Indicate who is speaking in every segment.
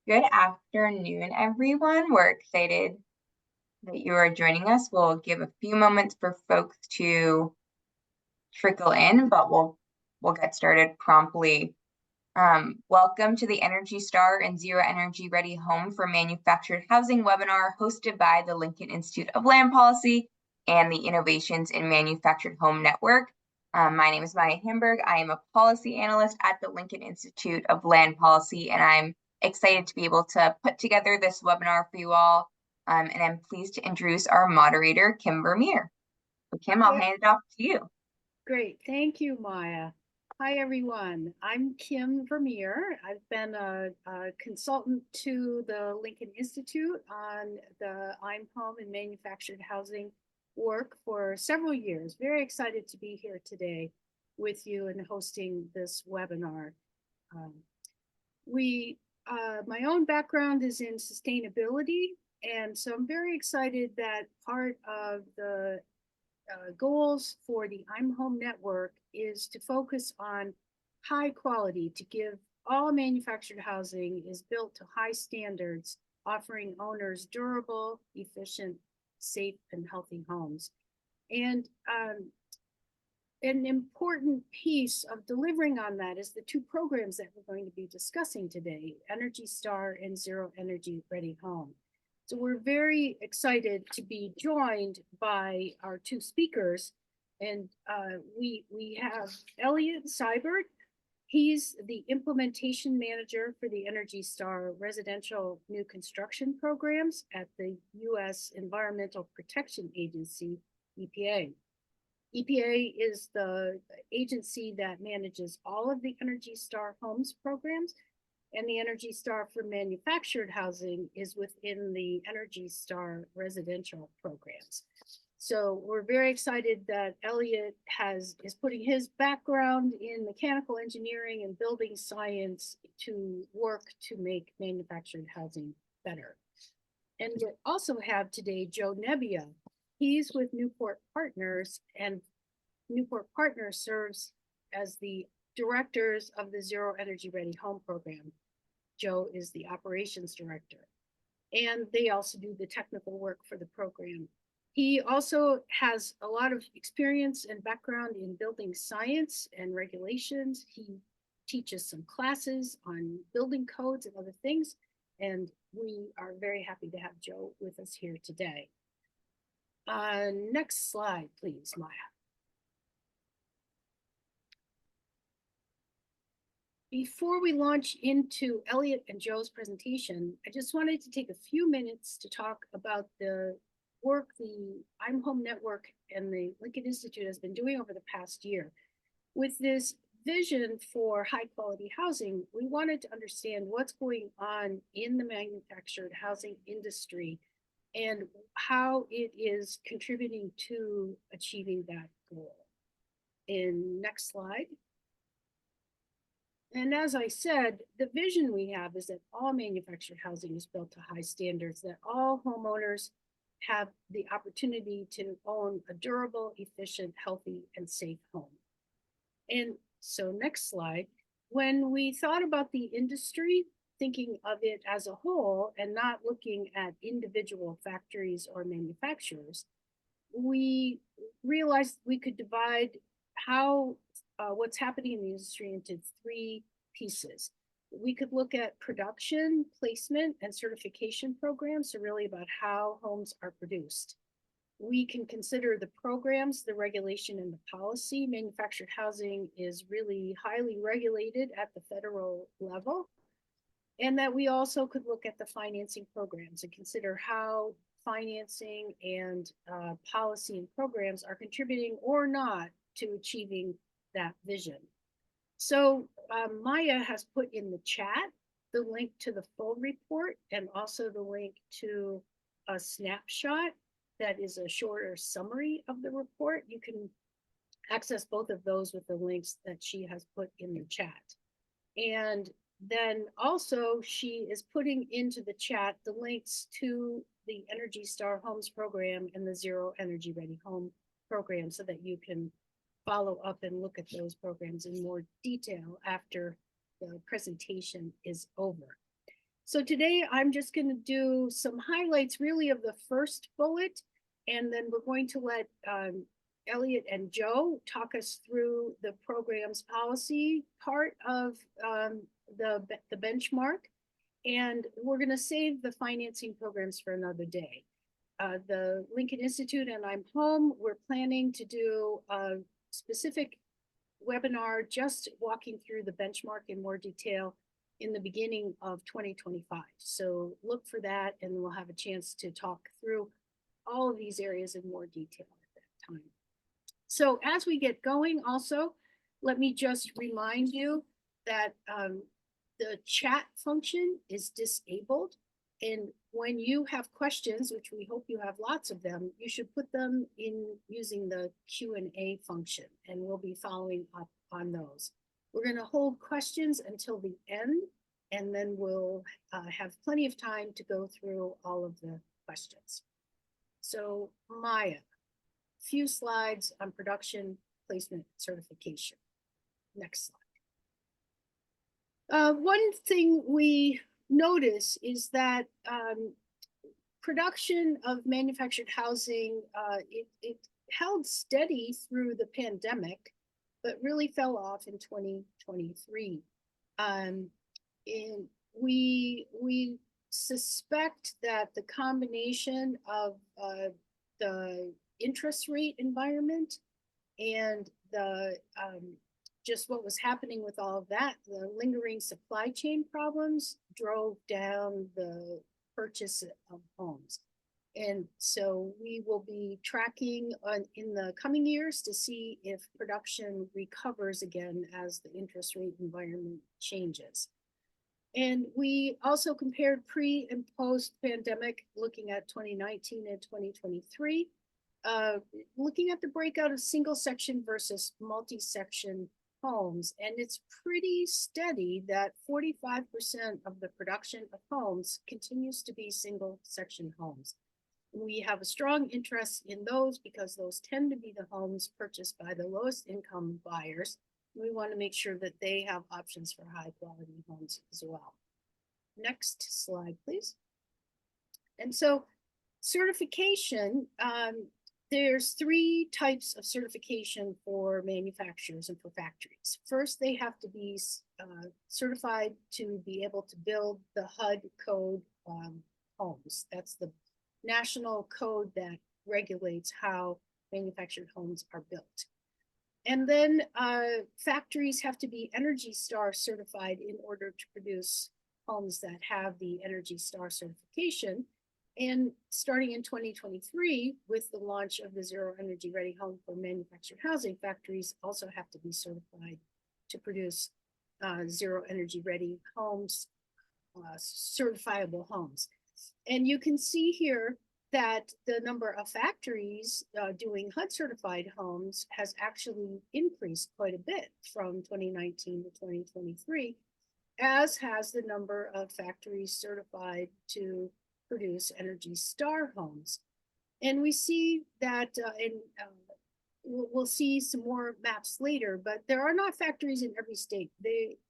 Speaker 1: Good afternoon, everyone. We're excited that you are joining us. We'll give a few moments for folks to trickle in, but we'll get started promptly. Welcome to the Energy Star and Zero Energy Ready Home for Manufactured Housing webinar hosted by the Lincoln Institute of Land Policy and the Innovations in Manufactured Home Network. My name is Maya Hamburg. I am a policy analyst at the Lincoln Institute of Land Policy, and I'm excited to be able to put together this webinar for you all. And I'm pleased to introduce our moderator, Kim Vermeer. So Kim, I'll hand it off to you.
Speaker 2: Great. Thank you, Maya. Hi, everyone. I'm Kim Vermeer. I've been a consultant to the Lincoln Institute on the I'm Home and Manufactured Housing work for several years. Very excited to be here today with you and hosting this webinar. My own background is in sustainability, and so I'm very excited that part of the goals for the I'm Home network is to focus on high quality, to give all manufactured housing is built to high standards, offering owners durable, efficient, safe, and healthy homes. And an important piece of delivering on that is the two programs that we're going to be discussing today, Energy Star and Zero Energy Ready Home. So we're very excited to be joined by our two speakers. And we have Elliot Siebert. He's the implementation manager for the Energy Star residential new construction programs at the U.S. Environmental Protection Agency, EPA. EPA is the agency that manages all of the Energy Star Homes programs, and the Energy Star for manufactured housing is within the Energy Star residential programs. So we're very excited that Elliot is putting his background in mechanical engineering and building science to work to make manufactured housing better. And we also have today Joe Nebbia. He's with Newport Partners, and Newport Partners serves as the directors of the Zero Energy Ready Home program. Joe is the operations director, and they also do the technical work for the program. He also has a lot of experience and background in building science and regulations. He teaches some classes on building codes and other things, and we are very happy to have Joe with us here today. Next slide, please, Maya. Before we launch into Elliot and Joe's presentation, I just wanted to take a few minutes to talk about the work the I'm Home Network and the Lincoln Institute has been doing over the past year. With this vision for high quality housing, we wanted to understand what's going on in the manufactured housing industry and how it is contributing to achieving that goal. Next slide. And as I said, the vision we have is that all manufactured housing is built to high standards, that all homeowners have the opportunity to own a durable, efficient, healthy, and safe home. And so next slide, when we thought about the industry, thinking of it as a whole and not looking at individual factories or manufacturers, we realized we could divide what's happening in the industry into three pieces. We could look at production, placement, and certification programs, so really about how homes are produced. We can consider the programs, the regulation, and the policy. Manufactured housing is really highly regulated at the federal level. And that we also could look at the financing programs and consider how financing and policy and programs are contributing or not to achieving that vision. So Maya has put in the chat the link to the full report and also the link to a snapshot that is a shorter summary of the report. You can access both of those with the links that she has put in the chat. And then also she is putting into the chat the links to the Energy Star Homes program and the Zero Energy Ready Home program so that you can follow up and look at those programs in more detail after the presentation is over. So today I'm just going to do some highlights really of the first bullet, and then we're going to let Elliot and Joe talk us through the program's policy part of the benchmark. And we're going to save the financing programs for another day. The Lincoln Institute and I'm Home, we're planning to do a specific webinar just walking through the benchmark in more detail in the beginning of 2025. So look for that, and we'll have a chance to talk through all of these areas in more detail at that time. So as we get going, also, let me just remind you that the chat function is disabled. And when you have questions, which we hope you have lots of them, you should put them in using the Q&A function, and we'll be following up on those. We're going to hold questions until the end, and then we'll have plenty of time to go through all of the questions. So Maya, a few slides on production, placement, certification. Next slide. One thing we notice is that production of manufactured housing, it held steady through the pandemic, but really fell off in 2023. And we suspect that the combination of the interest rate environment and the just what was happening with all of that, the lingering supply chain problems drove down the purchase of homes. And so we will be tracking in the coming years to see if production recovers again as the interest rate environment changes. And we also compared pre and post pandemic, looking at 2019 and 2023, looking at the breakout of single section versus multi-section homes. And it's pretty steady that 45% of the production of homes continues to be single section homes. We have a strong interest in those because those tend to be the homes purchased by the lowest income buyers. We want to make sure that they have options for high quality homes as well. Next slide, please. And so certification, there's three types of certification for manufacturers and for factories. First, they have to be certified to be able to build the HUD code homes. That's the national code that regulates how manufactured homes are built. And then factories have to be Energy Star certified in order to produce homes that have the Energy Star certification. And starting in 2023, with the launch of the Zero Energy Ready Home for Manufactured Housing, factories also have to be certified to produce Zero Energy Ready homes, certifiable homes. And you can see here that the number of factories doing HUD certified homes has actually increased quite a bit from 2019 to 2023, as has the number of factories certified to produce Energy Star homes. And we see that, we'll see some more maps later, but there are not factories in every state.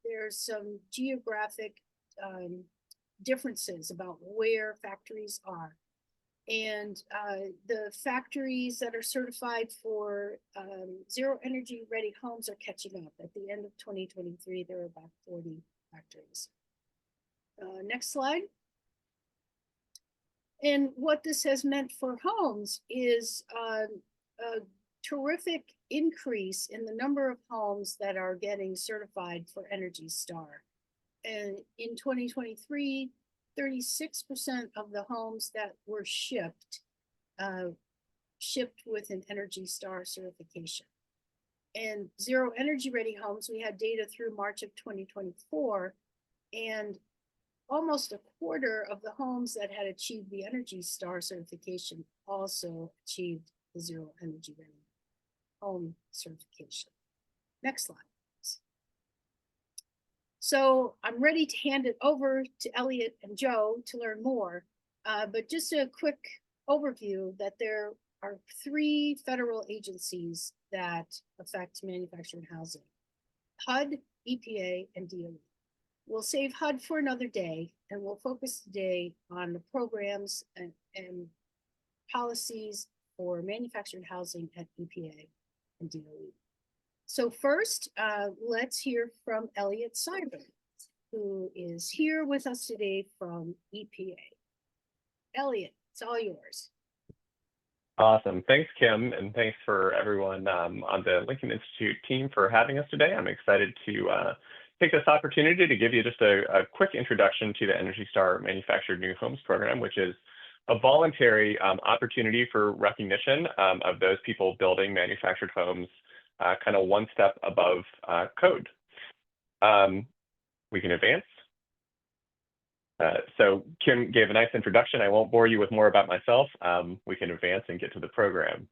Speaker 2: There's some geographic differences about where factories are. And the factories that are certified for Zero Energy Ready homes are catching up. At the end of 2023, there were about 40 factories. Next slide. And what this has meant for homes is a terrific increase in the number of homes that are getting certified for Energy Star. And in 2023, 36% of the homes that were shipped with an Energy Star certification. And Zero Energy Ready homes, we had data through March of 2024, and almost a quarter of the homes that had achieved the Energy Star certification also achieved the Zero Energy Ready home certification. Next slide. So I'm ready to hand it over to Elliot and Joe to learn more, but just a quick overview that there are three federal agencies that affect manufactured housing: HUD, EPA, and DOE. we'll save HUD for another day, and we'll focus today on the programs and policies for manufactured housing at EPA and DOE. So first, let's hear from Elliot Siebert, who is here with us today from EPA. Elliot, it's all yours.
Speaker 3: Awesome. Thanks, Kim, and thanks for everyone on the Lincoln Institute team for having us today. I'm excited to take this opportunity to give you just a quick introduction to the Energy Star Manufactured New Homes program, which is a voluntary opportunity for recognition of those people building manufactured homes kind of one step above code. We can advance. So Kim gave a nice introduction. I won't bore you with more about myself. We can advance and get to the program.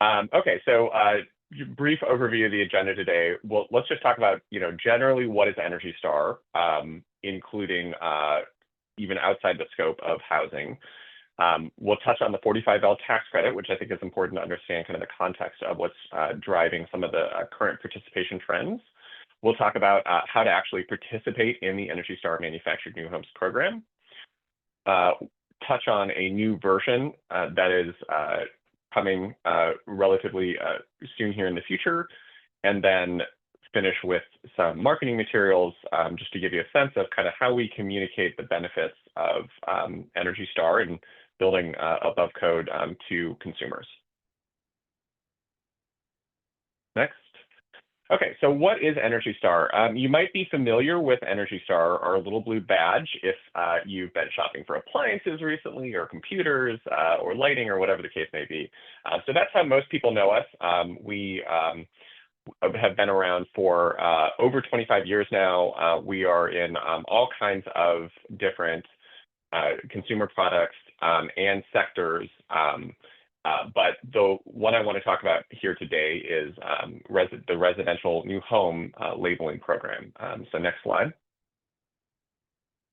Speaker 3: Okay, so brief overview of the agenda today. Well, let's just talk about, generally what is Energy Star, including even outside the scope of housing. We'll touch on the 45L tax credit, which I think is important to understand kind of the context of what's driving some of the current participation trends. We'll talk about how to actually participate in the Energy Star Manufactured New Homes program, touch on a new version that is coming relatively soon here in the future, and then finish with some marketing materials just to give you a sense of kind of how we communicate the benefits of Energy Star and building above code to consumers. Next. Okay, so what is Energy Star? You might be familiar with Energy Star, our little blue badge, if you've been shopping for appliances recently, or computers, or lighting, or whatever the case may be. So that's how most people know us. We have been around for over 25 years now. We are in all kinds of different consumer products and sectors. But the one I want to talk about here today is the residential new home labeling program. So next slide.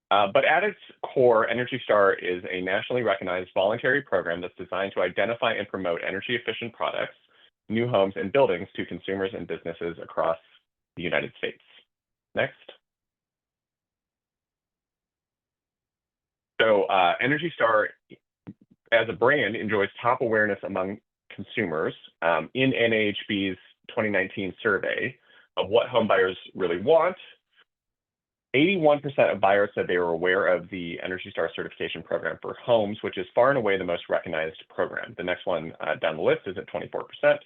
Speaker 3: But at its core, Energy Star is a nationally recognized voluntary program that's designed to identify and promote energy efficient products, new homes, and buildings to consumers and businesses across the United States. Next. So Energy Star, as a brand, enjoys top awareness among consumers. In NAHB's 2019 survey of what home buyers really want, 81% of buyers said they were aware of the Energy Star certification program for homes, which is far and away the most recognized program. The next one down the list is at 24%.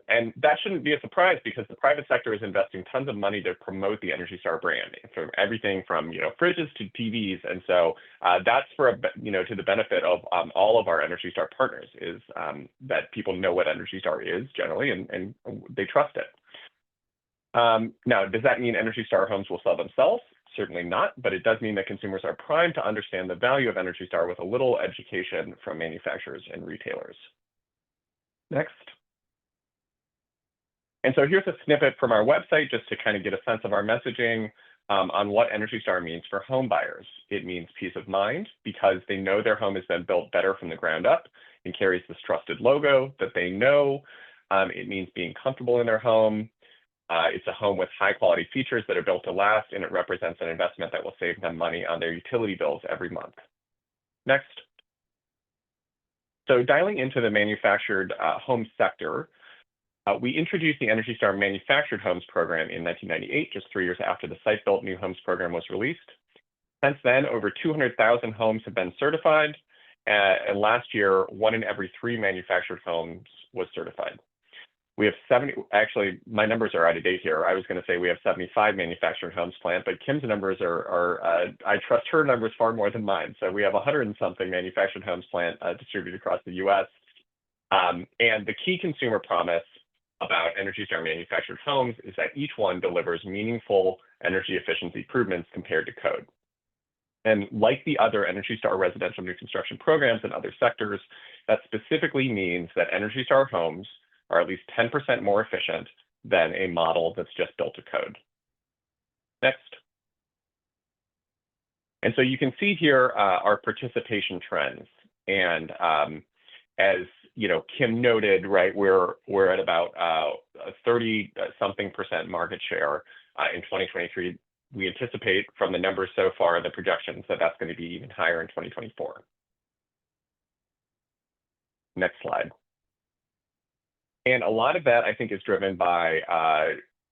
Speaker 3: And that shouldn't be a surprise because the private sector is investing tons of money to promote the Energy Star brand, from everything from fridges to TVs, and so that's for to the benefit of all of our Energy Star partners, is that people know what Energy Star is generally and they trust it. Now, does that mean Energy Star homes will sell themselves? Certainly not, but it does mean that consumers are primed to understand the value of Energy Star with a little education from manufacturers and retailers. Next. And so here's a snippet from our website just to kind of get a sense of our messaging on what Energy Star means for home buyers. It means peace of mind because they know their home has been built better from the ground up and carries this trusted logo that they know. It means being comfortable in their home. It's a home with high quality features that are built to last, and it represents an investment that will save them money on their utility bills every month. Next. So dialing into the manufactured home sector, we introduced the Energy Star Manufactured Homes program in 1998, just 3 years after the Site-Built New Homes program was released. Since then, over 200,000 homes have been certified, and last year, 1 in every 3 manufactured homes was certified. We have 70, actually, my numbers are out of date here. I was going to say we have 75 manufactured homes planned, but Kim's numbers are I trust her numbers far more than mine. So we have 100 and something manufactured homes planned distributed across the US. And the key consumer promise about Energy Star Manufactured Homes is that each one delivers meaningful energy efficiency improvements compared to code. And like the other Energy Star residential new construction programs in other sectors, that specifically means that Energy Star homes are at least 10% more efficient than a model that's just built to code. Next. And so you can see here our participation trends. And as Kim noted, right, we're at about a 30-something% market share in 2023 we anticipate from the numbers so far, the projections, that that's going to be even higher in 2024. Next slide. And a lot of that, I think, is driven by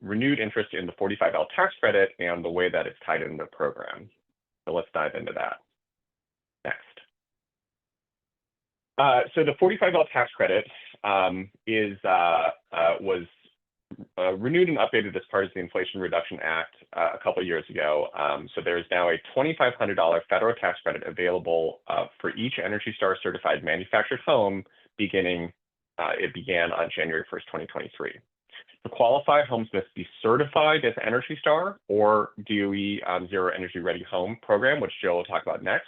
Speaker 3: renewed interest in the 45L tax credit and the way that it's tied into the program. So let's dive into that next. So the 45L tax credit was renewed and updated as part of the Inflation Reduction Act a couple of years ago. So there is now a $2,500 federal tax credit available for each Energy Star certified manufactured home beginning. It began on January 1st, 2023. To qualify, homes must be certified as Energy Star or DOE Zero Energy Ready Home program, which Jill will talk about next.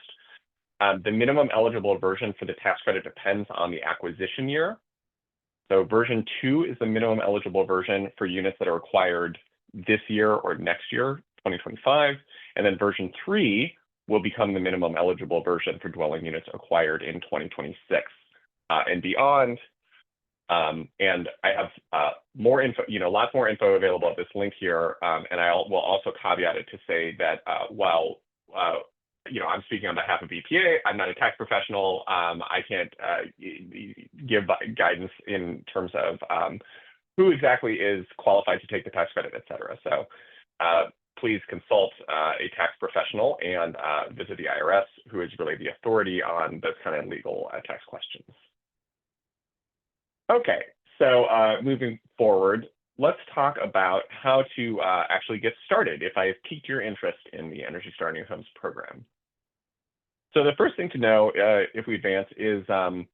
Speaker 3: The minimum eligible version for the tax credit depends on the acquisition year. So version 2 is the minimum eligible version for units that are acquired this year or next year, 2025. And then version 3 will become the minimum eligible version for dwelling units acquired in 2026 and beyond. And I have more info, lots more info available at this link here. And I will also caveat it to say that while I'm speaking on behalf of EPA, I'm not a tax professional. I can't give guidance in terms of who exactly is qualified to take the tax credit, et cetera. So please consult a tax professional and visit the IRS, who is really the authority on those kind of legal tax questions. Okay, so moving forward, let's talk about how to actually get started if I have piqued your interest in the Energy Star New Homes program. So the first thing to know if we advance is the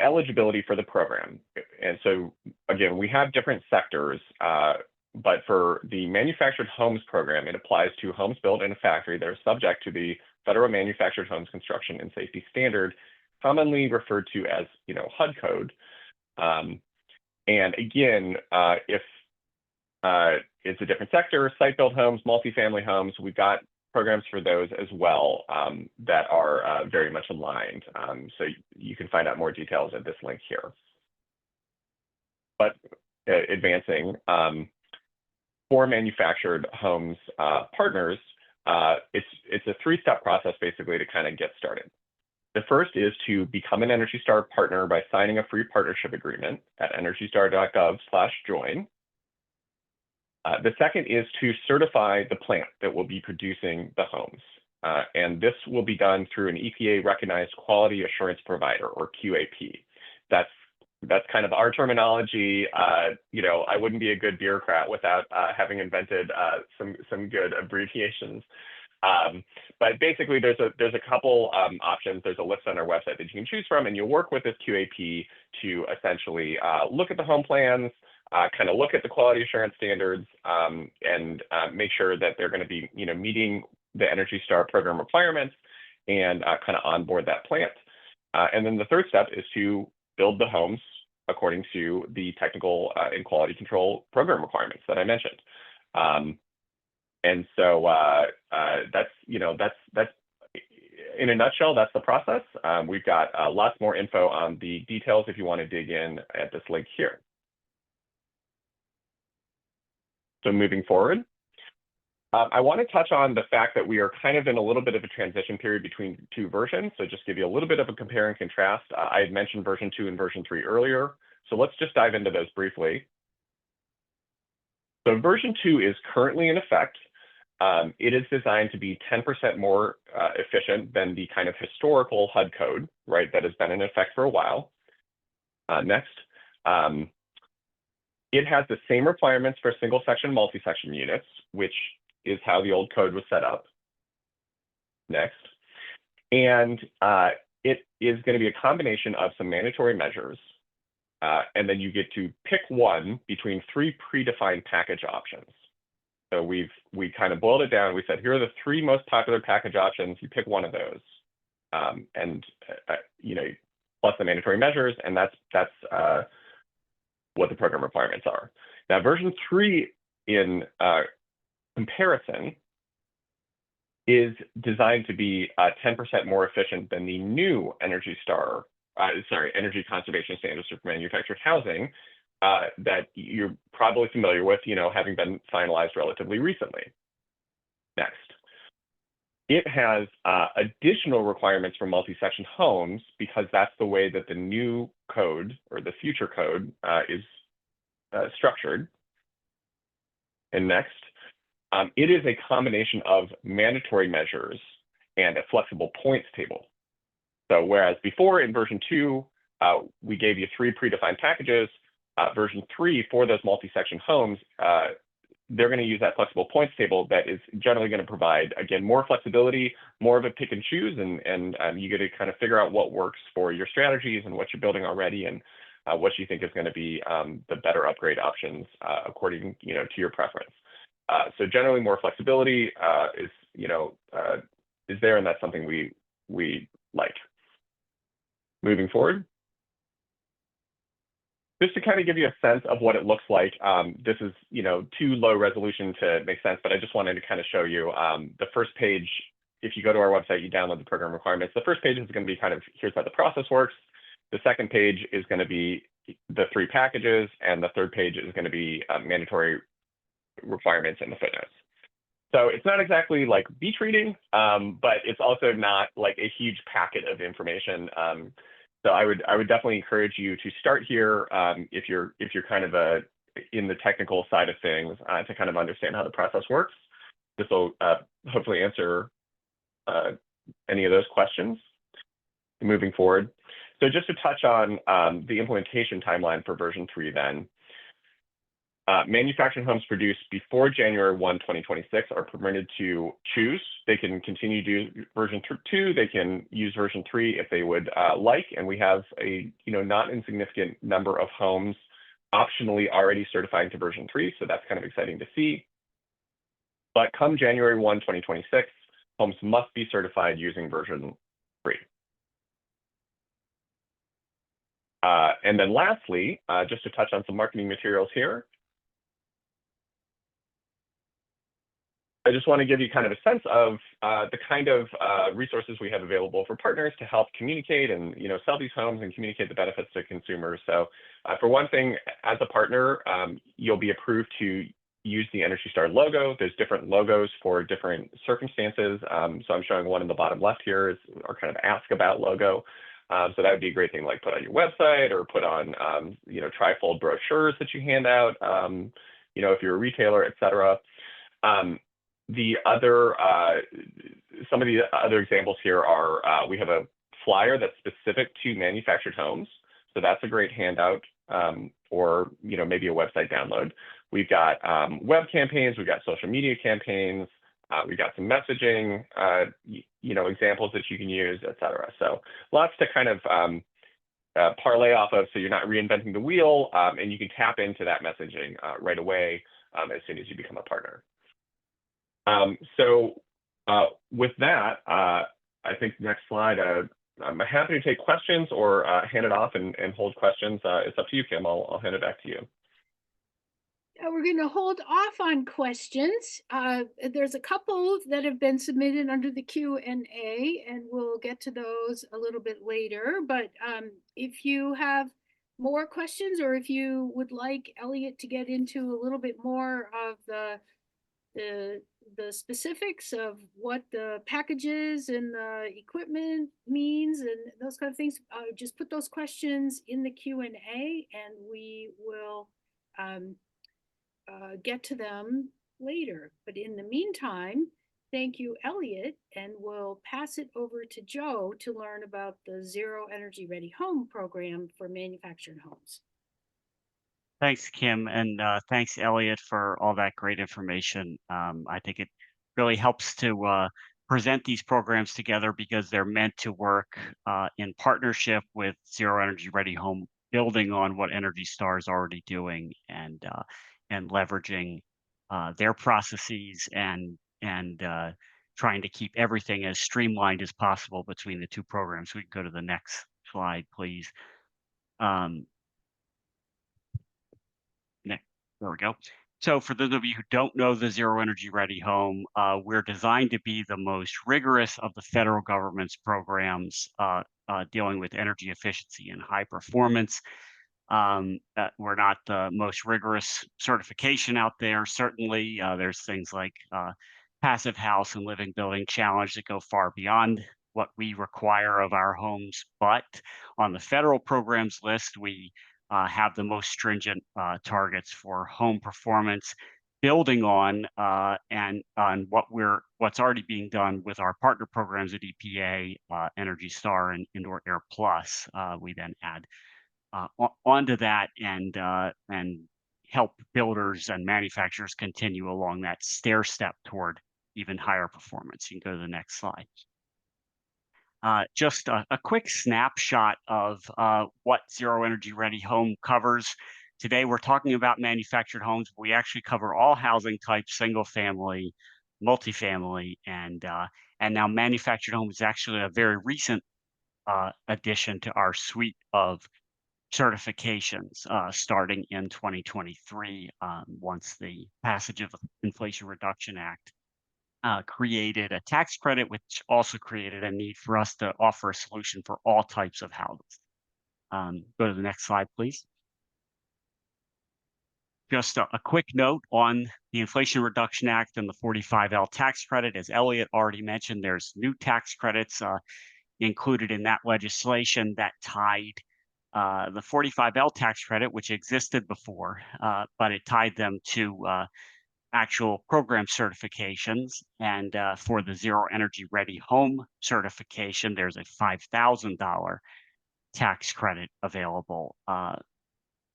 Speaker 3: eligibility for the program. And so again, we have different sectors, but for the manufactured homes program, it applies to homes built in a factory that are subject to the Federal Manufactured Homes Construction and Safety Standard, commonly referred to as, HUD code. And again, if it's a different sector, site-built homes, multifamily homes, we've got programs for those as well that are very much aligned. So you can find out more details at this link here. But advancing, for manufactured homes partners, it's a three-step process basically to kind of get started. The first is to become an Energy Star partner by signing a free partnership agreement at energystar.gov/join. The second is to certify the plant that will be producing the homes. And this will be done through an EPA recognized quality assurance provider, or QAP. That's kind of our terminology. I wouldn't be a good bureaucrat without having invented some good abbreviations. But basically, there's a couple options. There's a list on our website that you can choose from, and you'll work with this QAP to essentially look at the home plans, kind of look at the quality assurance standards, and make sure that they're going to be, meeting the Energy Star program requirements, and kind of onboard that plant. And then the third step is to build the homes according to the technical and quality control program requirements that I mentioned. And so that's in a nutshell, that's the process. We've got lots more info on the details if you want to dig in at this link here. So moving forward, I want to touch on the fact that we are kind of in a little bit of a transition period between two versions. So just give you a little bit of a compare and contrast. I had mentioned version 2 and version 3 earlier. So let's just dive into those briefly. So version 2 is currently in effect. It is designed to be 10% more efficient than the kind of historical HUD code, right, that has been in effect for a while. Next, it has the same requirements for single section, multi-section units, which is how the old code was set up. Next, and it is going to be a combination of some mandatory measures, and then you get to pick one between 3 predefined package options. So we kind of boiled it down. We said, here are the 3 most popular package options. You pick one of those, plus the mandatory measures, and that's what the program requirements are. Now, version 3 in comparison is designed to be 10% more efficient than the new Energy Conservation Standards for manufactured housing, that you're probably familiar with, having been finalized relatively recently. Next. It has additional requirements for multi-section homes because that's the way that the new code or the future code is structured. And next, it is a combination of mandatory measures and a flexible points table. So whereas before in version 2, we gave you 3 predefined packages, version 3 for those multi-section homes, they're going to use that flexible points table that is generally going to provide, again, more flexibility, more of a pick and choose, and you get to kind of figure out what works for your strategies and what you're building already and what you think is going to be the better upgrade options according to your preference. So generally more flexibility is there, and that's something we like. Moving forward. Just to kind of give you a sense of what it looks like, this is too low resolution to make sense, but I just wanted to kind of show you the first page. If you go to our website, you download the program requirements. The first page is going to be kind of, here's how the process works. The second page is going to be the 3 packages, and the third page is going to be mandatory requirements and the footnotes. So it's not exactly like beach reading, but it's also not like a huge packet of information. So I would definitely encourage you to start here if you're kind of in the technical side of things to kind of understand how the process works. This will hopefully answer any of those questions moving forward. So just to touch on the implementation timeline for version 3 then. Manufactured homes produced before January 1, 2026 are permitted to choose. They can continue to do version 2. They can use version 3 if they would like. And we have a not insignificant number of homes optionally already certifying to version 3. So that's kind of exciting to see. But come January 1, 2026, homes must be certified using version 3. And then lastly, just to touch on some marketing materials here. I just want to give you kind of a sense of the kind of resources we have available for partners to help communicate and sell these homes and communicate the benefits to consumers. So for one thing, as a partner, you'll be approved to use the Energy Star logo. There's different logos for different circumstances. So I'm showing one in the bottom left here is our kind of ask about logo. So that would be a great thing, like put on your website or put on trifold brochures that you hand out, if you're a retailer, et cetera. Some of the other examples here are we have a flyer that's specific to manufactured homes. So that's a great handout or maybe a website download. We've got web campaigns, we've got social media campaigns, we've got some messaging, examples that you can use, et cetera. So lots to kind of parlay off of, so you're not reinventing the wheel, and you can tap into that messaging right away as soon as you become a partner. So with that, I think next slide, I'm happy to take questions or hand it off and hold questions. It's up to you, Kim. I'll hand it back to you.
Speaker 2: We're going to hold off on questions. There's a couple that have been submitted under the Q&A, and we'll get to those a little bit later. But if you have more questions, or if you would like Elliot to get into a little bit more of the specifics of what the packages and the equipment means and those kind of things, just put those questions in the Q&A and we will get to them later. But in the meantime, thank you, Elliot, and we'll pass it over to Joe to learn about the Zero Energy Ready Home program for manufactured homes.
Speaker 4: Thanks, Kim, and thanks, Elliot, for all that great information. I think it really helps to present these programs together because they're meant to work in partnership with Zero Energy Ready Home, building on what Energy Star is already doing and leveraging their processes and trying to keep everything as streamlined as possible between the two programs. We can go to the next slide, please. There we go. So for those of you who don't know the Zero Energy Ready Home, we're designed to be the most rigorous of the federal government's programs dealing with energy efficiency and high performance. We're not the most rigorous certification out there. Certainly, there's things like Passive House and Living Building Challenge that go far beyond what we require of our homes. But on the federal programs list, we have the most stringent targets for home performance, building on and on what's already being done with our partner programs at EPA, Energy Star, and Indoor Air Plus. We then add onto that and help builders and manufacturers continue along that stair step toward even higher performance. You can go to the next slide. Just a quick snapshot of what Zero Energy Ready Home covers. Today, we're talking about manufactured homes. But we actually cover all housing types: single family, multifamily, and now manufactured homes is actually a very recent addition to our suite of certifications starting in 2023, once the passage of the Inflation Reduction Act created a tax credit, which also created a need for us to offer a solution for all types of houses. Go to the next slide, please. Just a quick note on the Inflation Reduction Act and the 45L tax credit. As Elliot already mentioned, there's new tax credits included in that legislation that tied the 45L tax credit, which existed before, but it tied them to actual program certifications. And for the Zero Energy Ready Home certification, there's a $5,000 tax credit available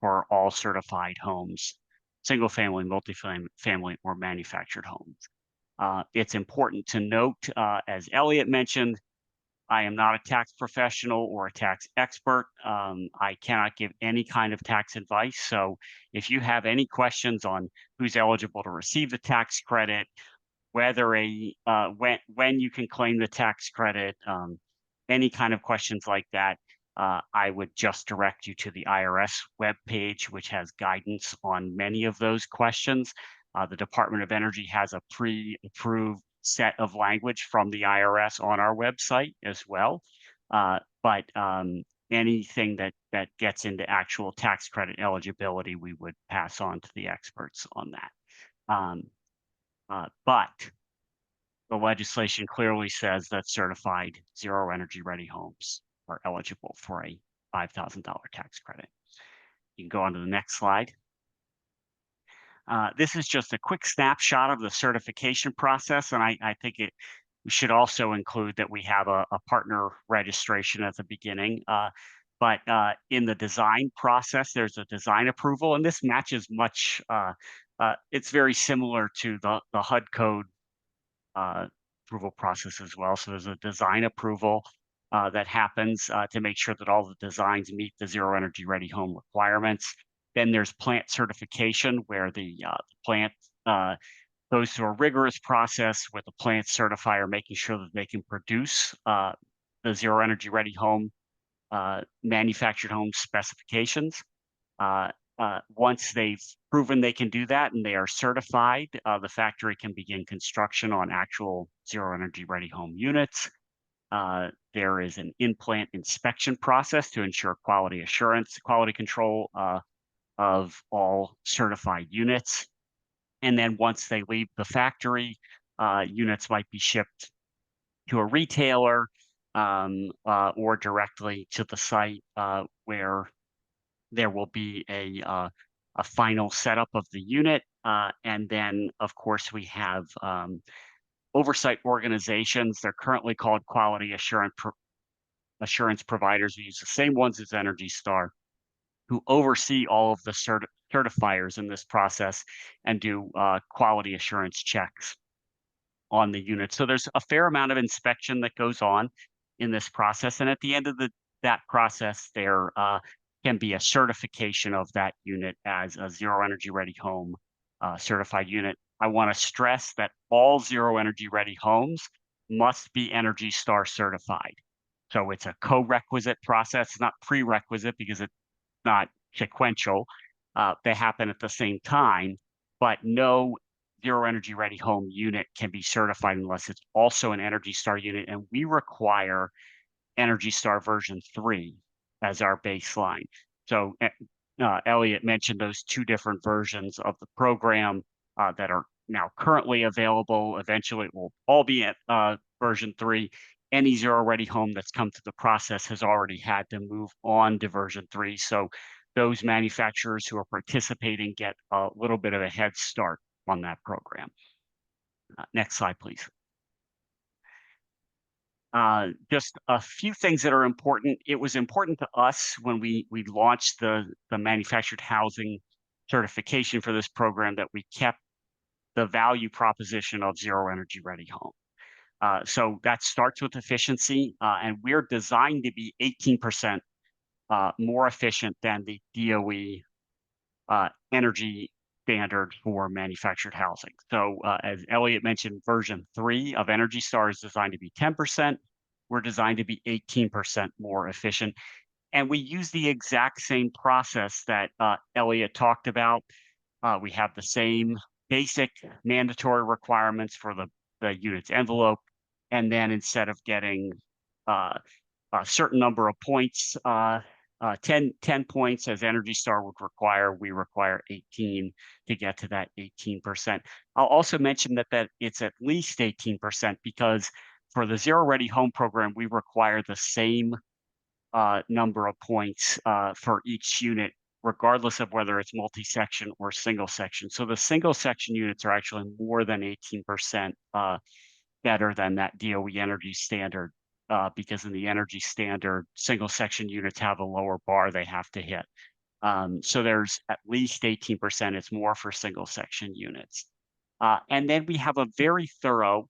Speaker 4: for all certified homes, single family, multifamily, or manufactured homes. It's important to note, as Elliot mentioned, I am not a tax professional or a tax expert. I cannot give any kind of tax advice. So if you have any questions on who's eligible to receive the tax credit, whether when you can claim the tax credit, any kind of questions like that, I would just direct you to the IRS webpage, which has guidance on many of those questions. The Department of Energy has a pre-approved set of language from the IRS on our website as well. But anything that gets into actual tax credit eligibility, we would pass on to the experts on that. But the legislation clearly says that certified Zero Energy Ready homes are eligible for a $5,000 tax credit. You can go on to the next slide. This is just a quick snapshot of the certification process, and I think we should also include that we have a partner registration at the beginning. But in the design process, there's a design approval, and this matches much. It's very similar to the HUD code approval process as well. So there's a design approval that happens to make sure that all the designs meet the Zero Energy Ready Home requirements. Then there's plant certification, where the plant goes through a rigorous process with the plant certifier, making sure that they can produce the Zero Energy Ready Home manufactured home specifications. Once they've proven they can do that and they are certified, the factory can begin construction on actual Zero Energy Ready Home units. There is an in-plant inspection process to ensure quality assurance, quality control of all certified units. And then once they leave the factory, units might be shipped to a retailer or directly to the site where there will be a final setup of the unit. And then, of course, we have oversight organizations. They're currently called quality assurance providers. We use the same ones as Energy Star, who oversee all of the certifiers in this process and do quality assurance checks on the unit. So there's a fair amount of inspection that goes on in this process. And at the end of that process, there can be a certification of that unit as a Zero Energy Ready Home certified unit. I want to stress that all Zero Energy Ready homes must be Energy Star certified. So it's a co-requisite process, it's not prerequisite because it's not sequential. They happen at the same time, but no Zero Energy Ready home unit can be certified unless it's also an Energy Star unit. And we require Energy Star version 3 as our baseline. So Elliot mentioned those two different versions of the program that are now currently available. Eventually, it will all be at version 3. Any zero-ready home that's come through the process has already had to move on to version 3. So those manufacturers who are participating get a little bit of a head start on that program. Next slide, please. Just a few things that are important. It was important to us when we launched the manufactured housing certification for this program that we kept the value proposition of zero energy ready home. So that starts with efficiency, and we're designed to be 18% more efficient than the DOE energy standard for manufactured housing. So as Elliot mentioned, version 3 of Energy Star is designed to be 10%. We're designed to be 18% more efficient. And we use the exact same process that Elliot talked about. We have the same basic mandatory requirements for the unit's envelope. And then instead of getting a certain number of points, 10 points as Energy Star would require, we require 18 to get to that 18%. I'll also mention that it's at least 18% because for the Zero Ready Home program, we require the same number of points for each unit, regardless of whether it's multi-section or single section. So the single section units are actually more than 18% better than that DOE energy standard. Because in the energy standard, single section units have a lower bar they have to hit. So there's at least 18%. It's more for single section units. And then we have a very thorough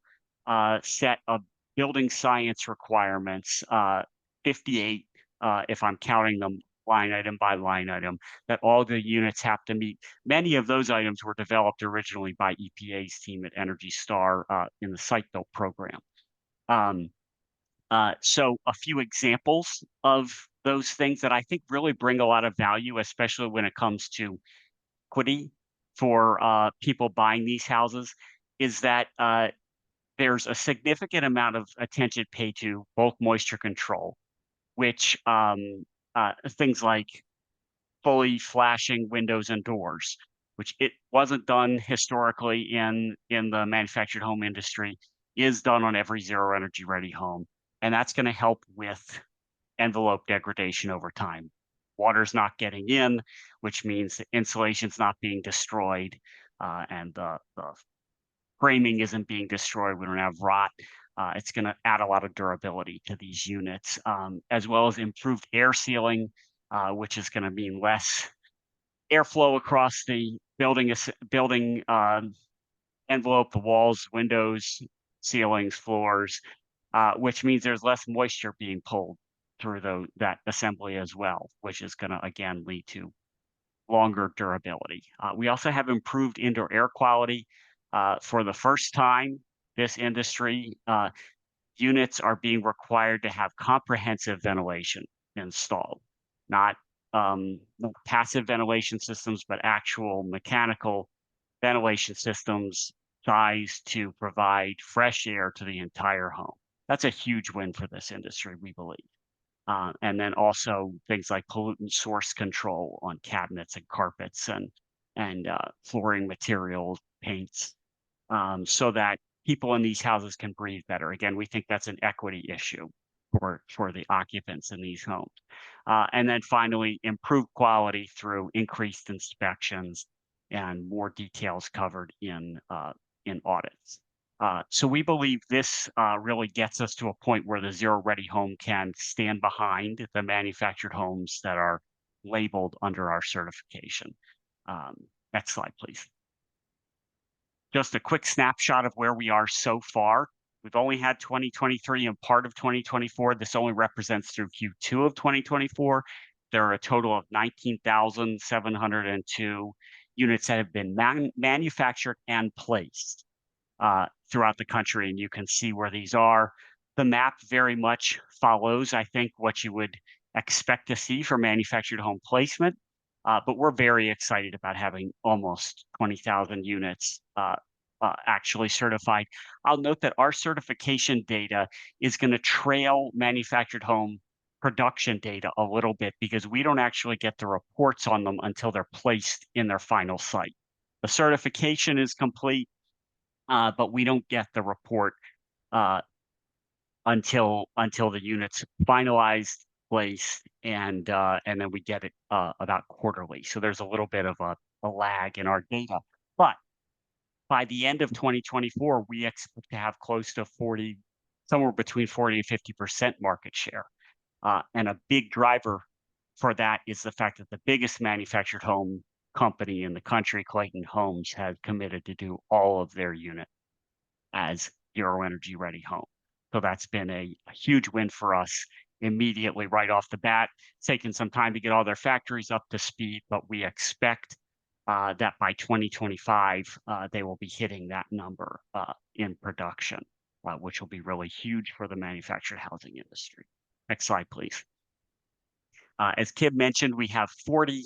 Speaker 4: set of building science requirements, 58, if I'm counting them line item by line item, that all the units have to meet. Many of those items were developed originally by EPA's team at Energy Star in the site-built program. So a few examples of those things that I think really bring a lot of value, especially when it comes to equity for people buying these houses, is that there's a significant amount of attention paid to bulk moisture control, which things like fully flashing windows and doors, which it wasn't done historically in the manufactured home industry, is done on every zero energy ready home. And that's going to help with envelope degradation over time. Water's not getting in, which means the insulation's not being destroyed, and the framing isn't being destroyed. We don't have rot. It's going to add a lot of durability to these units, as well as improved air sealing, which is going to mean less airflow across the building envelope, the walls, windows, ceilings, floors, which means there's less moisture being pulled through that assembly as well, which is going to, again, lead to longer durability. We also have improved indoor air quality. For the first time, this industry, units are being required to have comprehensive ventilation installed, not passive ventilation systems, but actual mechanical ventilation systems sized to provide fresh air to the entire home. That's a huge win for this industry, we believe. And then also things like pollutant source control on cabinets and carpets and flooring materials, paints, so that people in these houses can breathe better. Again, we think that's an equity issue for the occupants in these homes. And then finally, improved quality through increased inspections and more details covered in audits. So we believe this really gets us to a point where the Zero Ready Home can stand behind the manufactured homes that are labeled under our certification. Next slide, please. Just a quick snapshot of where we are so far. We've only had 2023 and part of 2024. This only represents through Q2 of 2024. There are a total of 19,702 units that have been manufactured and placed throughout the country, and you can see where these are. The map very much follows, I think, what you would expect to see for manufactured home placement, but we're very excited about having almost 20,000 units actually certified. I'll note that our certification data is going to trail manufactured home production data a little bit because we don't actually get the reports on them until they're placed in their final site. The certification is complete, but we don't get the report uh, until the unit's finalized, placed, and then we get it about quarterly. So there's a little bit of a lag in our data. But by the end of 2024, we expect to have close to 40, somewhere between 40 and 50% market share. And a big driver for that is the fact that the biggest manufactured home company in the country, Clayton Homes, has committed to do all of their units as zero energy ready home. So that's been a huge win for us immediately right off the bat. It's taken some time to get all their factories up to speed, but we expect that by 2025, they will be hitting that number in production, which will be really huge for the manufactured housing industry. Next slide, please. As Kim mentioned, we have 40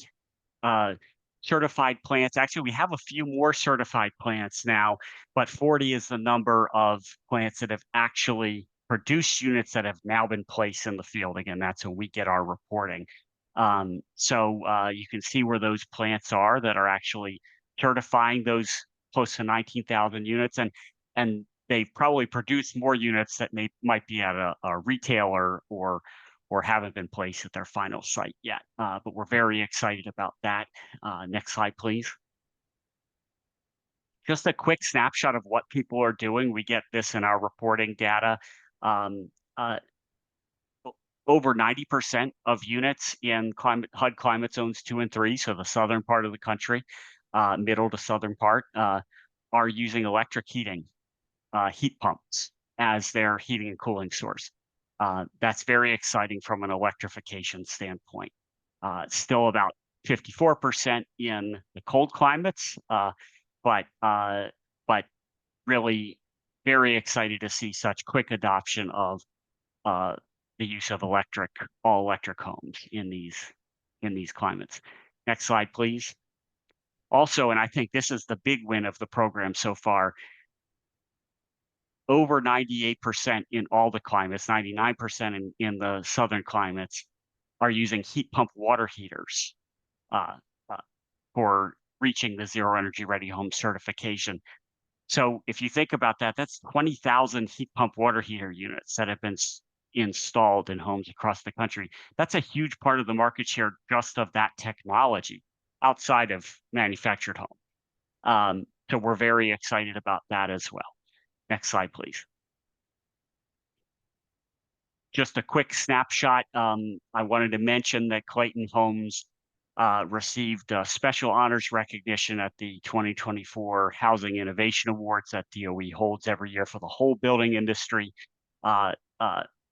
Speaker 4: certified plants. Actually, we have a few more certified plants now, but 40 is the number of plants that have actually produced units that have now been placed in the field. Again, that's when we get our reporting. So you can see where those plants are that are actually certifying those close to 19,000 units, and they've probably produced more units that might be at a retailer or haven't been placed at their final site yet. But we're very excited about that. Next slide, please. Just a quick snapshot of what people are doing. We get this in our reporting data. Over 90% of units in HUD climate zones 2 and 3, so the southern part of the country, middle to southern part, are using electric heating, heat pumps as their heating and cooling source. That's very exciting from an electrification standpoint. Still about 54% in the cold climates, but really very excited to see such quick adoption of the use of all electric homes in these climates. Next slide, please. Also, and I think this is the big win of the program so far, over 98% in all the climates, 99% in the southern climates, are using heat pump water heaters for reaching the zero energy ready home certification. So if you think about that, that's 20,000 heat pump water heater units that have been installed in homes across the country. That's a huge part of the market share just of that technology outside of manufactured home. So we're very excited about that as well. Next slide, please. Just a quick snapshot. I wanted to mention that Clayton Homes received special honors recognition at the 2024 Housing Innovation Awards that DOE holds every year for the whole building industry.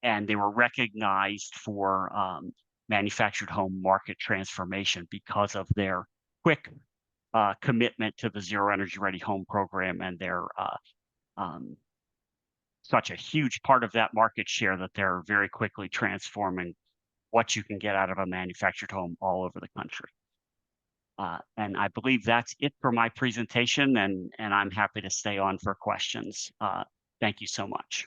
Speaker 4: And they were recognized for manufactured home market transformation because of their quick commitment to the Zero Energy Ready Home program and their such a huge part of that market share that they're very quickly transforming what you can get out of a manufactured home all over the country. And I believe that's it for my presentation, and I'm happy to stay on for questions. Thank you so much.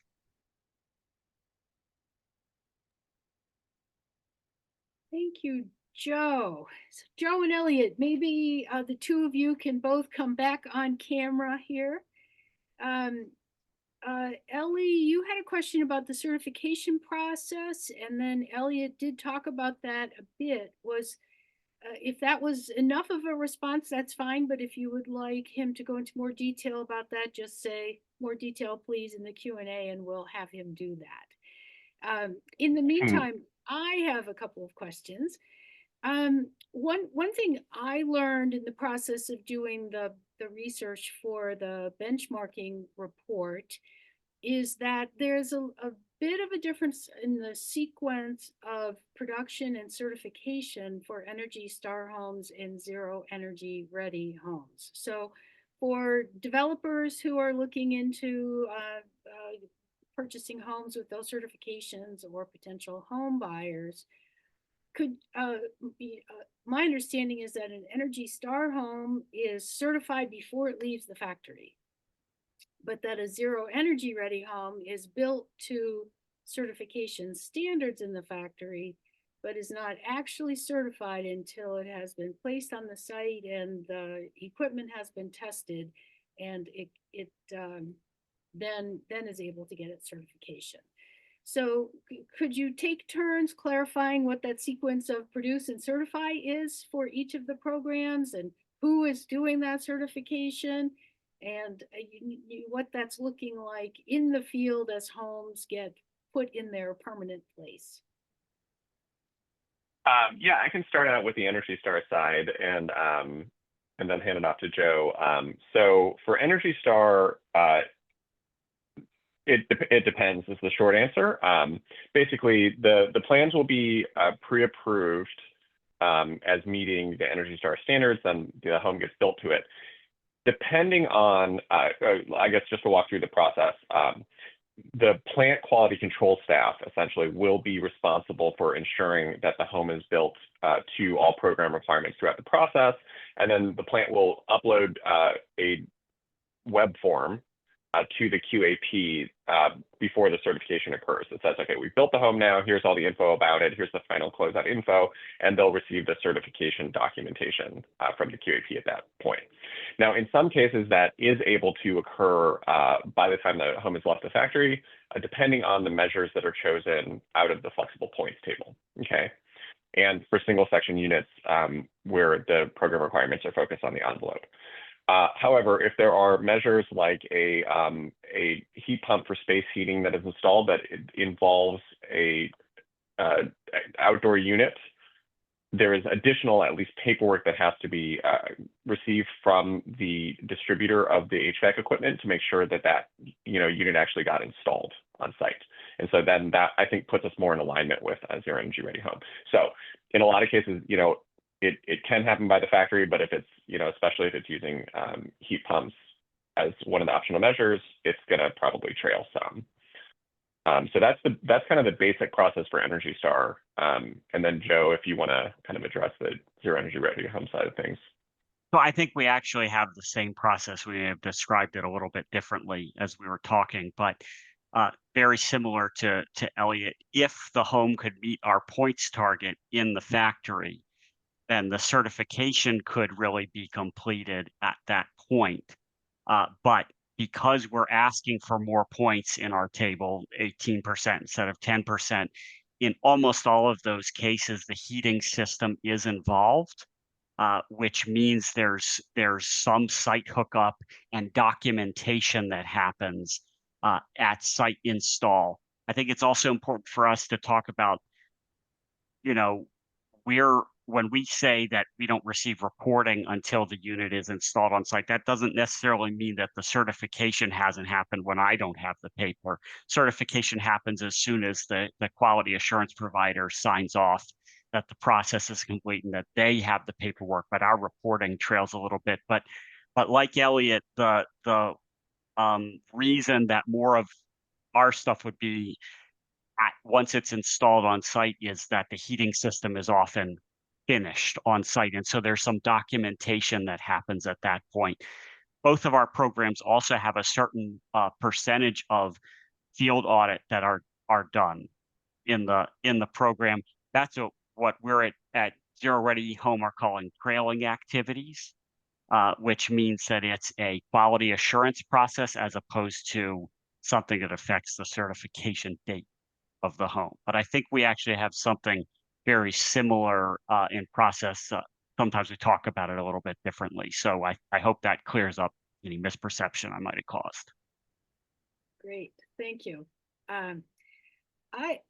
Speaker 2: Thank you, Joe. So Joe and Elliot, maybe the two of you can both come back on camera here. Ellie, you had a question about the certification process, and then Elliot did talk about that a bit. If that was enough of a response, that's fine, but if you would like him to go into more detail about that, just say more detail, please, in the Q&A, and we'll have him do that. In the meantime, I have a couple of questions. One thing I learned in the process of doing the research for the benchmarking report is that there's a bit of a difference in the sequence of production and certification for Energy Star homes and zero energy ready homes. So for developers who are looking into purchasing homes with those certifications or potential home buyers, my understanding is that an Energy Star home is certified before it leaves the factory, but that a zero energy ready home is built to certification standards in the factory, but is not actually certified until it has been placed on the site and the equipment has been tested, and it then is able to get its certification. So could you take turns clarifying what that sequence of produce and certify is for each of the programs, and who is doing that certification, and what that's looking like in the field as homes get put in their permanent place?
Speaker 3: Yeah, I can start out with the Energy Star side and then hand it off to Joe. So for Energy Star, it depends is the short answer. Basically, the plans will be pre-approved as meeting the Energy Star standards, then the home gets built to it. Depending on, I guess just to walk through the process, the plant quality control staff essentially will be responsible for ensuring that the home is built to all program requirements throughout the process. And then the plant will upload a web form to the QAP before the certification occurs. It says, okay, we built the home now, here's all the info about it, here's the final closeout info, and they'll receive the certification documentation from the QAP at that point. Now, in some cases, that is able to occur by the time the home has left the factory, depending on the measures that are chosen out of the flexible points table, okay? And for single section units where the program requirements are focused on the envelope. However, if there are measures like a heat pump for space heating that is installed that involves a outdoor unit, there is additional, at least paperwork that has to be received from the distributor of the HVAC equipment to make sure that unit actually got installed on site. And so then that, I think, puts us more in alignment with a zero energy ready home. So in a lot of cases, it can happen by the factory, but if it's, especially if it's using heat pumps as one of the optional measures, it's going to probably trail some. So that's kind of the basic process for Energy Star. And then Joe, if you want to kind of address the zero energy ready home side of things.
Speaker 4: So I think we actually have the same process. We have described it a little bit differently as we were talking, but very similar to Elliot. If the home could meet our points target in the factory, then the certification could really be completed at that point. But because we're asking for more points in our table, 18% instead of 10%, in almost all of those cases, the heating system is involved, which means there's some site hookup and documentation that happens at site install. I think it's also important for us to talk about, when we say that we don't receive reporting until the unit is installed on site, that doesn't necessarily mean that the certification hasn't happened when I don't have the paper. Certification happens as soon as the quality assurance provider signs off that the process is complete and that they have the paperwork, but our reporting trails a little bit. But like Elliot, the reason that more of our stuff would be once it's installed on site is that the heating system is often finished on site. And so there's some documentation that happens at that point. Both of our programs also have a certain percentage of field audit that are done in the program. That's what we're at Zero Ready Home are calling trailing activities, which means that it's a quality assurance process as opposed to something that affects the certification date of the home. But I think we actually have something very similar in process. Sometimes we talk about it a little bit differently. So I hope that clears up any misperception I might have caused.
Speaker 2: Great, thank you. I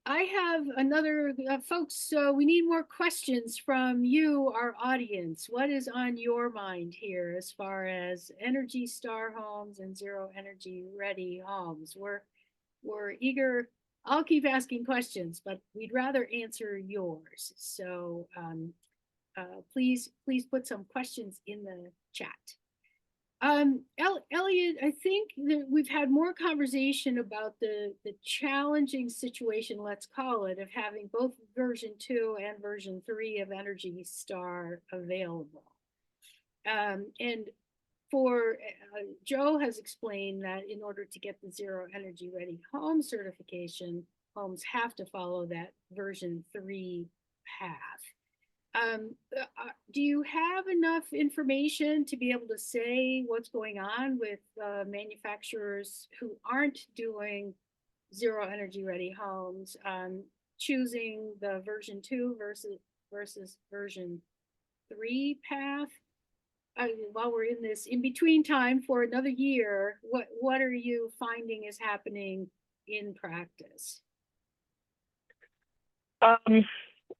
Speaker 2: have another, folks, so we need more questions from you, our audience. What is on your mind here as far as Energy Star homes and zero energy ready homes? We're eager. I'll keep asking questions, but we'd rather answer yours. So please put some questions in the chat. Elliot, I think that we've had more conversation about the challenging situation, let's call it, of having both version 2 and version 3 of Energy Star available. And for Joe has explained that in order to get the zero energy ready home certification, homes have to follow that version 3 path. Do you have enough information to be able to say what's going on with manufacturers who aren't doing zero energy ready homes, choosing the version 2 versus version 3 path? While we're in this in between time for another year, what are you finding is happening in practice?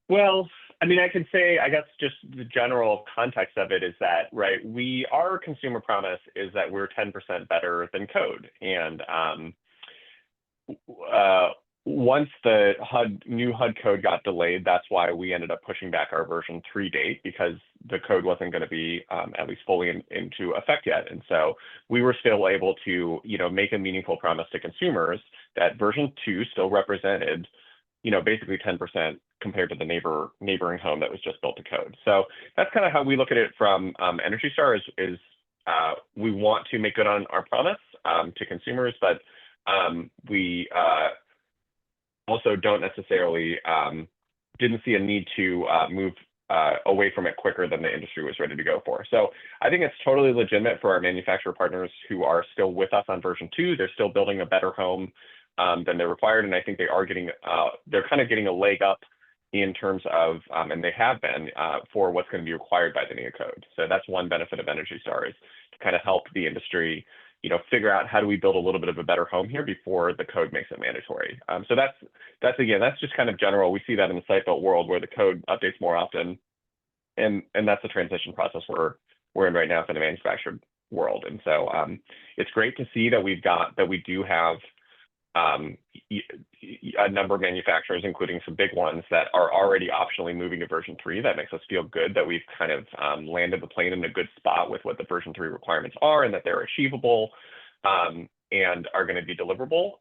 Speaker 3: Well, I mean, I can say, I guess, just the general context of it is that, right, our consumer promise is that we're 10% better than code. And once the new HUD code got delayed, that's why we ended up pushing back our version 3 date, because the code wasn't going to be at least fully into effect yet. And so we were still able to, make a meaningful promise to consumers that version 2 still represented, basically 10% compared to the neighboring home that was just built to code. So that's kind of how we look at it from Energy Star is we want to make good on our promise to consumers, but we also don't necessarily didn't see a need to move away from it quicker than the industry was ready to go for. So I think it's totally legitimate for our manufacturer partners who are still with us on version 2. They're still building a better home than they're required, and I think they are getting they're kind of getting a leg up in terms of and they have been for what's going to be required by the new code. So that's one benefit of Energy Star, is to kind of help the industry figure out how do we build a little bit of a better home here before the code makes it mandatory. So that's just kind of general. We see that in the site built world where the code updates more often, and that's the transition process we're in right now for the manufactured world. And so it's great to see that we do have a number of manufacturers, including some big ones, that are already optionally moving to version 3. That makes us feel good that we've kind of landed the plane in a good spot with what the version 3 requirements are, and that they're achievable and are going to be deliverable.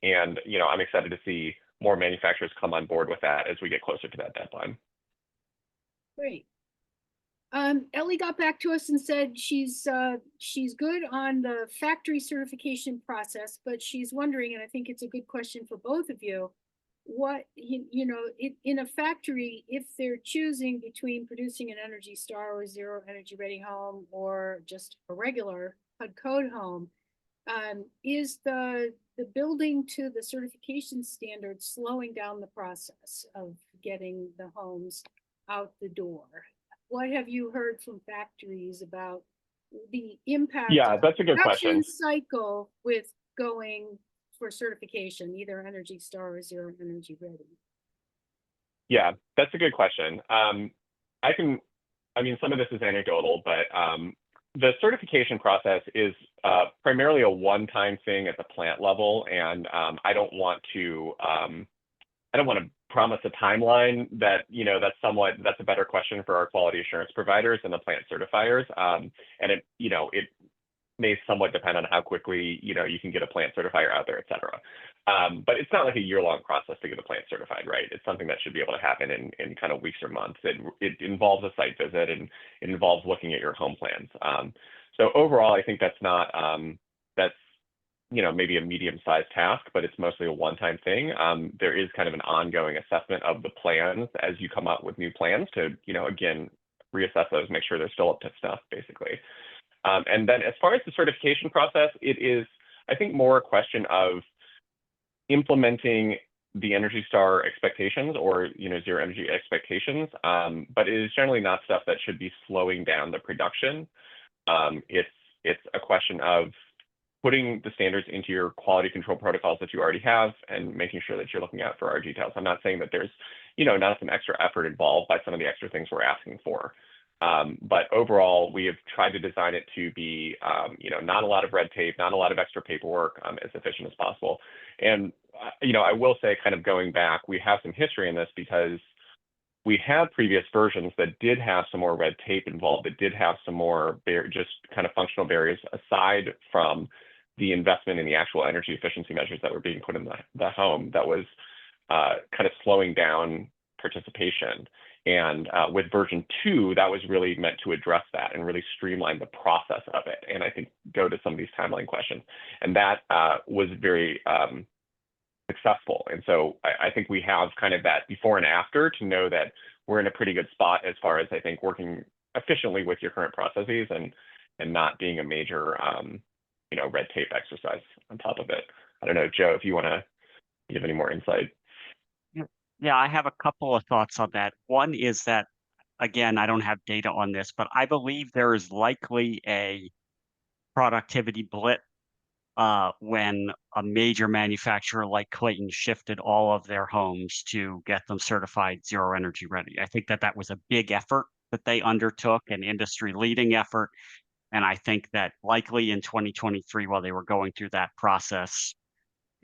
Speaker 3: And I'm excited to see more manufacturers come on board with that as we get closer to that deadline.
Speaker 2: Great. Ellie got back to us and said she's good on the factory certification process, but she's wondering, and I think it's a good question for both of you, what in a factory, if they're choosing between producing an Energy Star or zero energy ready home or just a regular HUD code home, is the building to the certification standards slowing down the process of getting the homes out the door? What have you heard from factories about the impact of
Speaker 3: that's a good
Speaker 2: the production
Speaker 3: question.
Speaker 2: cycle with going for certification, either Energy Star or zero energy ready?
Speaker 3: Yeah, that's a good question. Some of this is anecdotal, but the certification process is primarily a one-time thing at the plant level, and I don't want to promise a timeline that that's a better question for our quality assurance providers and the plant certifiers, and it may somewhat depend on how quickly you can get a plant certifier out there, et cetera. But it's not like a year-long process to get a plant certified, right? It's something that should be able to happen in kind of weeks or months. It involves a site visit, and it involves looking at your home plans. So overall, I think that's not that's maybe a medium-sized task, but it's mostly a one-time thing. There is kind of an ongoing assessment of the plans as you come up with new plans to, again, reassess those, make sure they're still up to snuff, basically. And then as far as the certification process, it is, I think, more a question of implementing the Energy Star expectations or, zero energy expectations, but it is generally not stuff that should be slowing down the production. It's a question of putting the standards into your quality control protocols that you already have and making sure that you're looking out for our details. I'm not saying that there's, not some extra effort involved by some of the extra things we're asking for. But overall, we have tried to design it to be, not a lot of red tape, not a lot of extra paperwork, as efficient as possible. And, I will say, kind of going back, we have some history in this because we had previous versions that did have some more red tape involved, that did have some more just kind of functional barriers aside from the investment in the actual energy efficiency measures that were being put in the home that was kind of slowing down participation. And with version 2, that was really meant to address that and really streamline the process of it. And I think go to some of these timeline questions. And that was very successful. And so I think we have kind of that before and after to know that we're in a pretty good spot as far as, I think, working efficiently with your current processes and not being a major, red tape exercise on top of it. I don't know, Joe, if you want to give any more insight.
Speaker 4: Yeah, I have a couple of thoughts on that. One is that, again, I don't have data on this, but I believe there is likely a productivity blip when a major manufacturer like Clayton shifted all of their homes to get them certified zero energy ready. I think that was a big effort that they undertook, an industry leading effort. And I think that likely in 2023, while they were going through that process,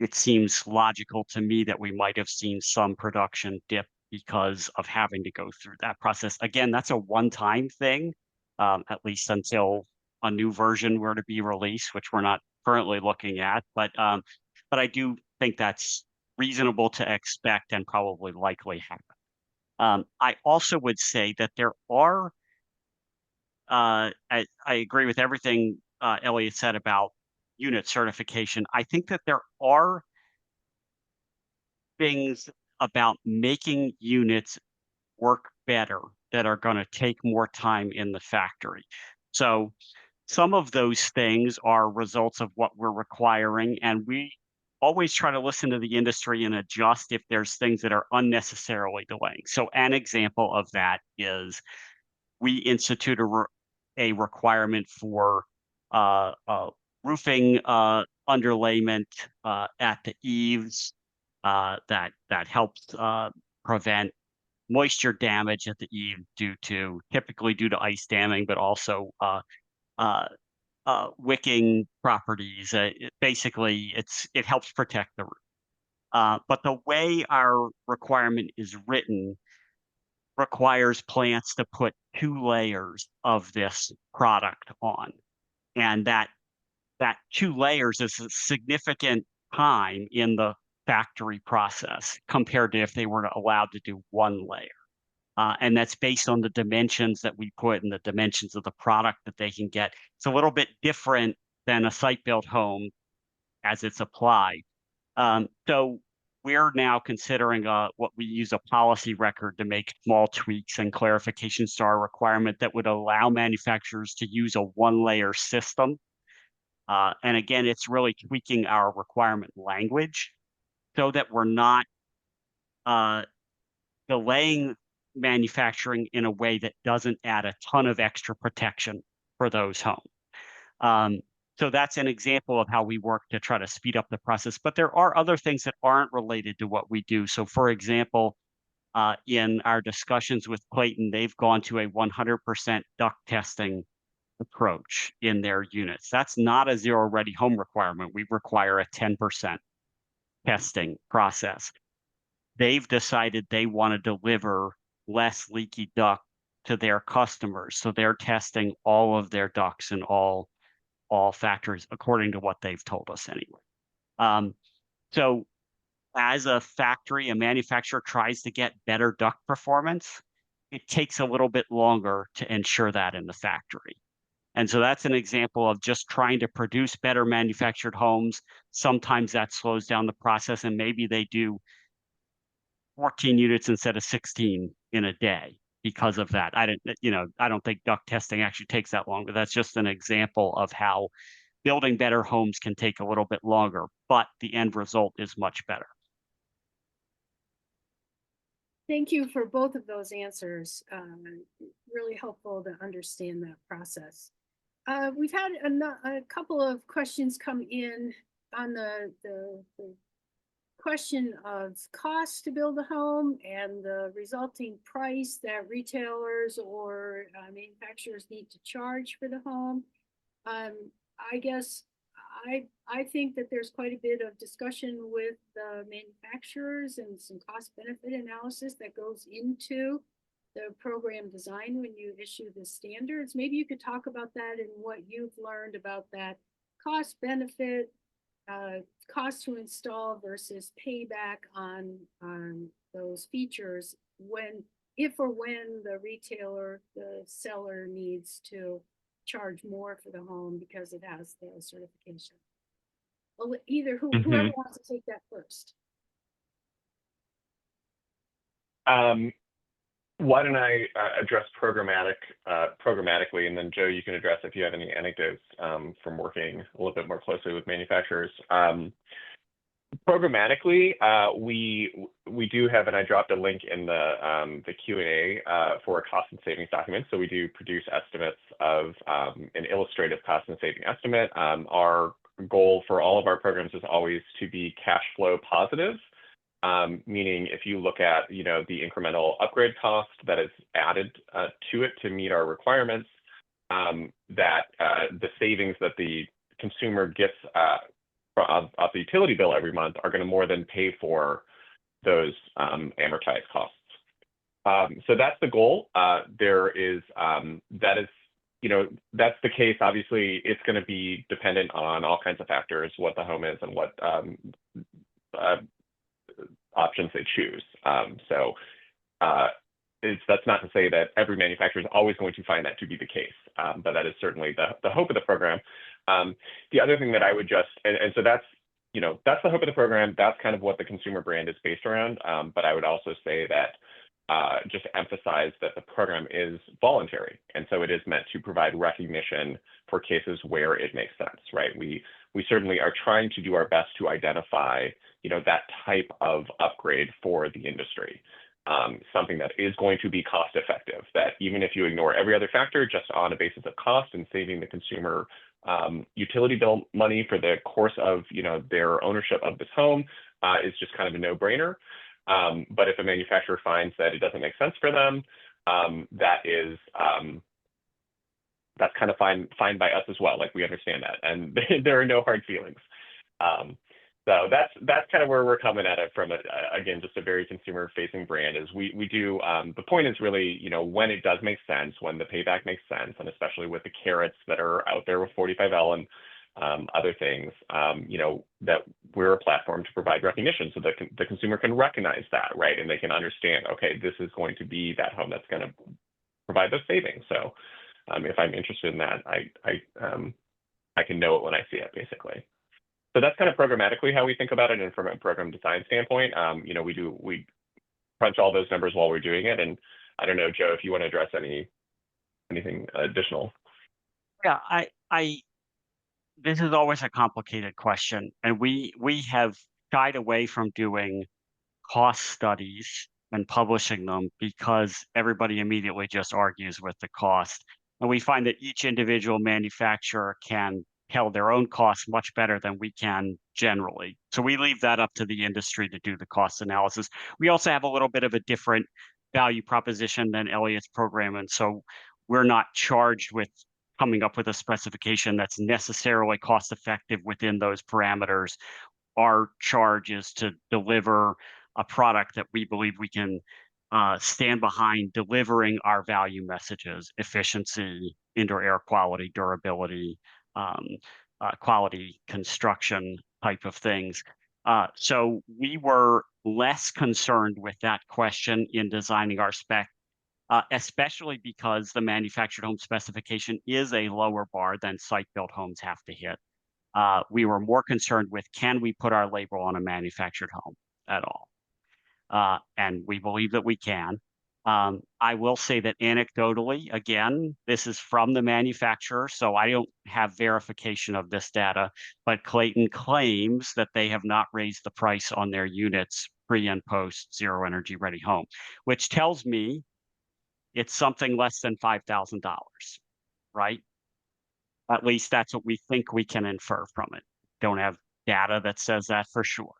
Speaker 4: it seems logical to me that we might have seen some production dip because of having to go through that process. Again, that's a one-time thing, at least until a new version were to be released, which we're not currently looking at. But I do think that's reasonable to expect and probably likely happen. I also would say that there are, I agree with everything Elliot said about unit certification. I think that there are things about making units work better that are going to take more time in the factory. So some of those things are results of what we're requiring, and we always try to listen to the industry and adjust if there's things that are unnecessarily delaying. So an example of that is we institute a requirement for roofing underlayment at the eaves that helps prevent moisture damage at the eave typically due to ice damming, but also wicking properties. Basically, it helps protect the roof. But the way our requirement is written requires plants to put 2 layers of this product on, and that 2 layers is a significant time in the factory process compared to if they were allowed to do 1 layer. And that's based on the dimensions that we put and the dimensions of the product that they can get. It's a little bit different than a site-built home as it's applied. So we're now considering what we use a policy record to make small tweaks and clarifications to our requirement that would allow manufacturers to use a 1-layer system. And again, it's really tweaking our requirement language so that we're not delaying manufacturing in a way that doesn't add a ton of extra protection for those homes. So that's an example of how we work to try to speed up the process. But there are other things that aren't related to what we do. So for example, in our discussions with Clayton, they've gone to a 100% duct testing approach in their units. That's not a zero ready home requirement. We require a 10% testing process. They've decided they want to deliver less leaky duct to their customers. So they're testing all of their ducts in all factories according to what they've told us anyway. So as a factory, a manufacturer tries to get better duct performance, it takes a little bit longer to ensure that in the factory. And so that's an example of just trying to produce better manufactured homes. Sometimes that slows down the process, and maybe they do 14 units instead of 16 in a day because of that. I don't think duct testing actually takes that long, but that's just an example of how building better homes can take a little bit longer, but the end result is much better.
Speaker 2: Thank you for both of those answers. Really helpful to understand that process. We've had a couple of questions come in on the question of cost to build a home and the resulting price that retailers or manufacturers need to charge for the home. I guess I think that there's quite a bit of discussion with the manufacturers and some cost benefit analysis that goes into the program design when you issue the standards. Maybe you could talk about that and what you've learned about that cost benefit, cost to install versus payback on those features if or when the retailer, the seller needs to charge more for the home because it has the certification. Well, whoever wants to take that first.
Speaker 3: Why don't I address programmatically, and then Joe, you can address if you have any anecdotes from working a little bit more closely with manufacturers. Programmatically, we do have, and I dropped a link in the Q&A for a cost and savings document. So we do produce estimates of an illustrative cost and saving estimate. Our goal for all of our programs is always to be cash flow positive, meaning if you look at the incremental upgrade cost that is added to it to meet our requirements, that the savings that the consumer gets of the utility bill every month are going to more than pay for those amortized costs. So that's the goal. That's the case. Obviously, it's going to be dependent on all kinds of factors, what the home is and what options they choose. That's not to say that every manufacturer is always going to find that to be the case, but that is certainly the hope of the program. The other thing that I would so that's the hope of the program. That's kind of what the consumer brand is based around. But I would also say that just to emphasize that the program is voluntary, and so it is meant to provide recognition for cases where it makes sense, right? We certainly are trying to do our best to identify that type of upgrade for the industry. Something that is going to be cost effective, that even if you ignore every other factor, just on a basis of cost and saving the consumer utility bill money for the course of their ownership of this home is just kind of a no-brainer. But if a manufacturer finds that it doesn't make sense for them, that's kind of fine by us as well. Like, we understand that, and there are no hard feelings. So that's kind of where we're coming at it from. Again, just a very consumer-facing brand. Is we do the point is really when it does make sense, when the payback makes sense, and especially with the carrots that are out there with 45L and other things, that we're a platform to provide recognition so that the consumer can recognize that, right, and they can understand, okay, this is going to be that home that's going to provide those savings. So if I'm interested in that, I can know it when I see it, basically. So that's kind of programmatically how we think about it, and from a program design standpoint, we crunch all those numbers while we're doing it. And I don't know, Joe, if you want to address anything additional.
Speaker 4: Yeah, this is always a complicated question, and we have shied away from doing cost studies and publishing them because everybody immediately just argues with the cost. And we find that each individual manufacturer can tell their own costs much better than we can generally. So we leave that up to the industry to do the cost analysis. We also have a little bit of a different value proposition than Elliot's program. And so we're not charged with coming up with a specification that's necessarily cost effective within those parameters. Our charge is to deliver a product that we believe we can stand behind, delivering our value messages: efficiency, indoor air quality, durability, quality construction type of things. So we were less concerned with that question in designing our spec, especially because the manufactured home specification is a lower bar than site-built homes have to hit. We were more concerned with, can we put our label on a manufactured home at all? And we believe that we can. I will say that anecdotally, again, this is from the manufacturer, so I don't have verification of this data, but Clayton claims that they have not raised the price on their units pre and post zero energy ready home, which tells me it's something less than $5,000, right? At least that's what we think we can infer from it. Don't have data that says that for sure.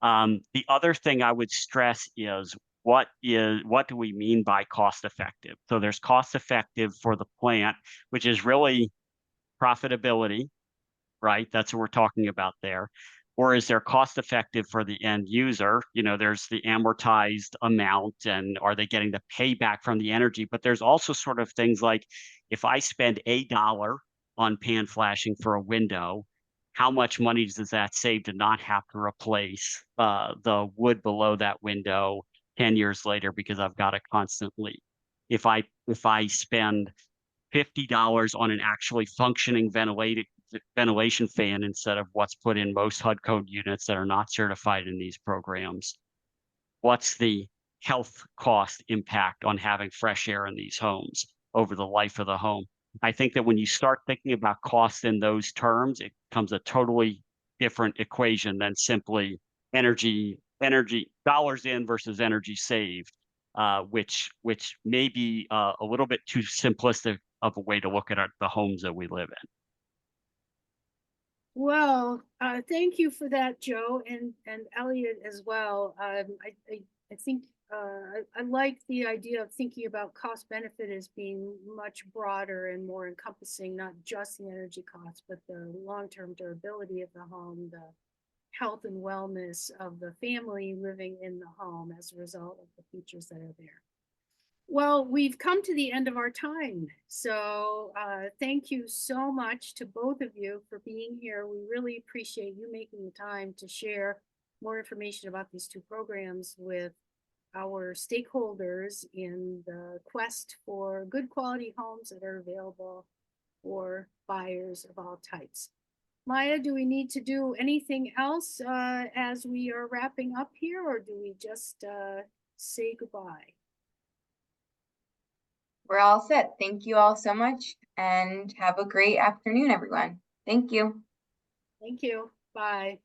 Speaker 4: The other thing I would stress is what do we mean by cost effective? So there's cost effective for the plant, which is really profitability, right? That's what we're talking about there. Or is there cost effective for the end user? There's the amortized amount, and are they getting the payback from the energy? But there's also sort of things like, if I spend $1 on pan flashing for a window, how much money does that save to not have to replace the wood below that window 10 years later because I've got a constant leak? If I spend $50 on an actually functioning ventilation fan instead of what's put in most HUD code units that are not certified in these programs, what's the health cost impact on having fresh air in these homes over the life of the home. I think that when you start thinking about costs in those terms, it becomes a totally different equation than simply energy dollars in versus energy saved, which may be a little bit too simplistic of a way to look at the homes that we live in.
Speaker 2: Well, thank you for that, Joe, and Elliot as well. I think I like the idea of thinking about cost benefit as being much broader and more encompassing, not just the energy costs, but the long-term durability of the home, the health and wellness of the family living in the home as a result of the features that are there. Well, we've come to the end of our time. So thank you so much to both of you for being here. We really appreciate you making the time to share more information about these two programs with our stakeholders in the quest for good quality homes that are available for buyers of all types. Maya, do we need to do anything else as we are wrapping up here, or do we just say goodbye?
Speaker 1: We're all set. Thank you all so much and have a great afternoon, everyone. Thank you.
Speaker 2: Thank you. Bye.